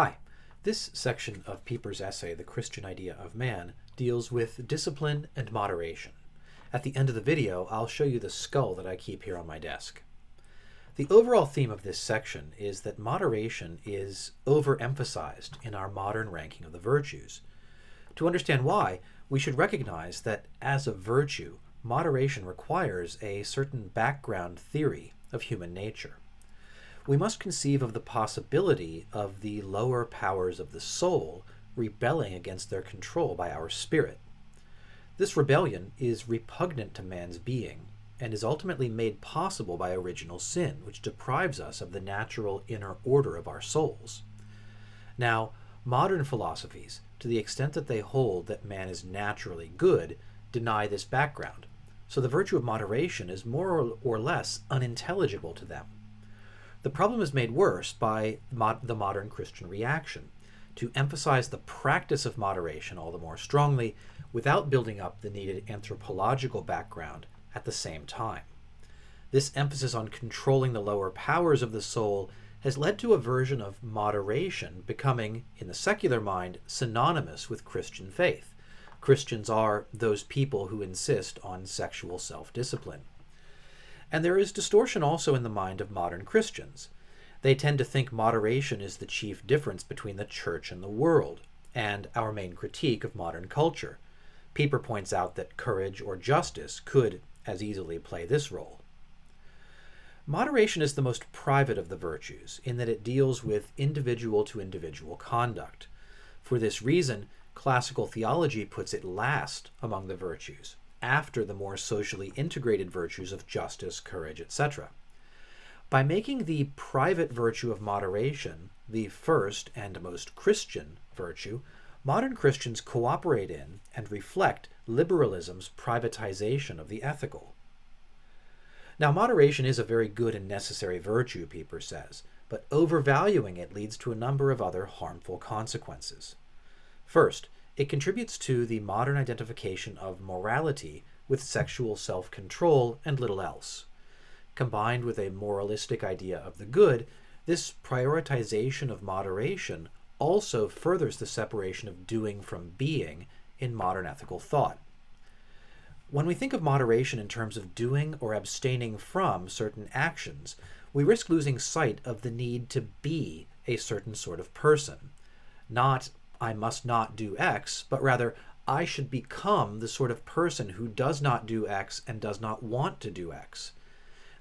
Hi, this section of Pieper's essay, The Christian Idea of Man, deals with discipline and moderation. At the end of the video, I'll show you the skull that I keep here on my desk. The overall theme of this section is that moderation is overemphasized in our modern ranking of the virtues. To understand why, we should recognize that as a virtue, moderation requires a certain background theory of human nature. We must conceive of the possibility of the lower powers of the soul rebelling against their control by our spirit. This rebellion is repugnant to man's being and is ultimately made possible by original sin, which deprives us of the natural inner order of our souls. Now, modern philosophies, to the extent that they hold that man is naturally good, deny this background, so the virtue of moderation is more or less unintelligible to them. The problem is made worse by the modern Christian reaction to emphasize the practice of moderation all the more strongly without building up the needed anthropological background at the same time. This emphasis on controlling the lower powers of the soul has led to a version of moderation becoming, in the secular mind, synonymous with Christian faith. Christians are those people who insist on sexual self-discipline. And there is distortion also in the mind of modern Christians. They tend to think moderation is the chief difference between the church and the world, and our main critique of modern culture. Pieper points out that courage or justice could as easily play this role. Moderation is the most private of the virtues, in that it deals with individual-to-individual conduct. For this reason, classical theology puts it last among the virtues, after the more socially integrated virtues of justice, courage, etc. By making the private virtue of moderation the first and most Christian virtue, modern Christians cooperate in and reflect liberalism's privatization of the ethical. Now, moderation is a very good and necessary virtue, Pieper says, but overvaluing it leads to a number of other harmful consequences. First, it contributes to the modern identification of morality with sexual self-control and little else. Combined with a moralistic idea of the good, this prioritization of moderation also furthers the separation of doing from being in modern ethical thought. When we think of moderation in terms of doing or abstaining from certain actions, we risk losing sight of the need to be a certain sort of person. Not, I must not do X, but rather, I should become the sort of person who does not do X and does not want to do X.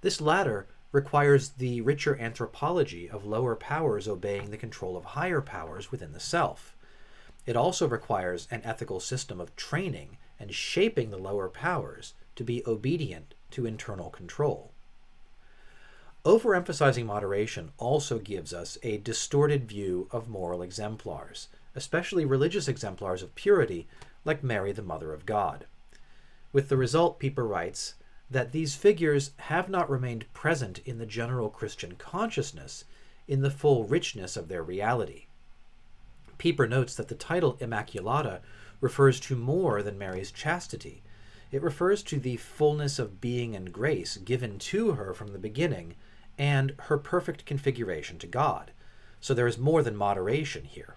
This latter requires the richer anthropology of lower powers obeying the control of higher powers within the self. It also requires an ethical system of training and shaping the lower powers to be obedient to internal control. Overemphasizing moderation also gives us a distorted view of moral exemplars, especially religious exemplars of purity like Mary, the Mother of God. With the result, Pieper writes, that these figures have not remained present in the general Christian consciousness in the full richness of their reality. Pieper notes that the title Immaculata refers to more than Mary's chastity. It refers to the fullness of being and grace given to her from the beginning and her perfect configuration to God. So there is more than moderation here.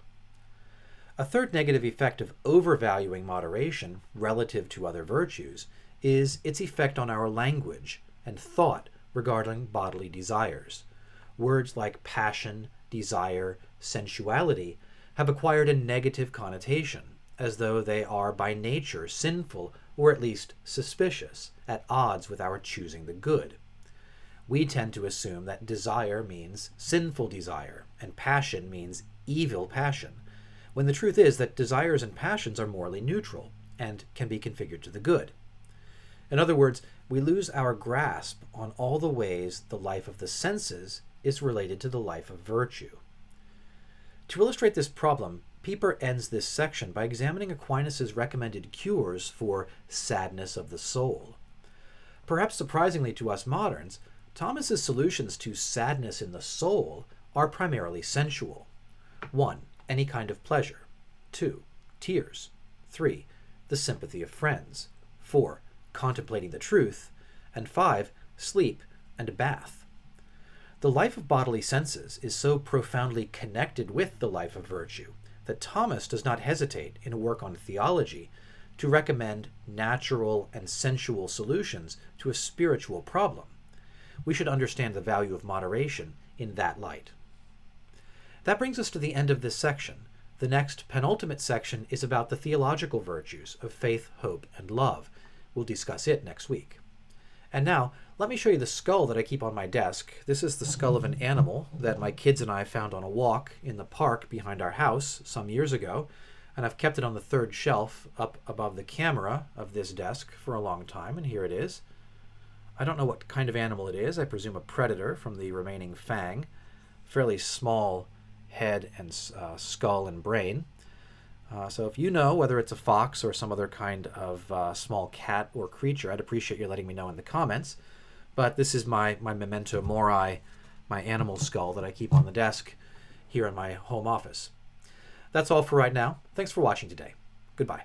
A third negative effect of overvaluing moderation relative to other virtues is its effect on our language and thought regarding bodily desires. Words like passion, desire, sensuality have acquired a negative connotation, as though they are by nature sinful or at least suspicious, at odds with our choosing the good. We tend to assume that desire means sinful desire and passion means evil passion, when the truth is that desires and passions are morally neutral and can be configured to the good. In other words, we lose our grasp on all the ways the life of the senses is related to the life of virtue. To illustrate this problem, Pieper ends this section by examining Aquinas' recommended cures for sadness of the soul. Perhaps surprisingly to us moderns, Thomas's solutions to sadness in the soul are primarily sensual. 1. Any kind of pleasure. 2. Tears. 3. The sympathy of friends. 4. Contemplating the truth. And 5. Sleep and a bath. The life of bodily senses is so profoundly connected with the life of virtue that Thomas does not hesitate in a work on theology to recommend natural and sensual solutions to a spiritual problem. We should understand the value of moderation in that light. That brings us to the end of this section. The next penultimate section is about the theological virtues of faith, hope, and love. We'll discuss it next week. And now, let me show you the skull that I keep on my desk. This is the skull of an animal that my kids and I found on a walk in the park behind our house some years ago, and I've kept it on the third shelf up above the camera of this desk for a long time, and here it is. I don't know what kind of animal it is. I presume a predator from the remaining fang. Fairly small head and skull and brain. So if you know whether it's a fox or some other kind of small cat or creature, I'd appreciate you letting me know in the comments. But this is my memento mori, my animal skull that I keep on the desk here in my home office. That's all for right now. Thanks for watching today. Goodbye.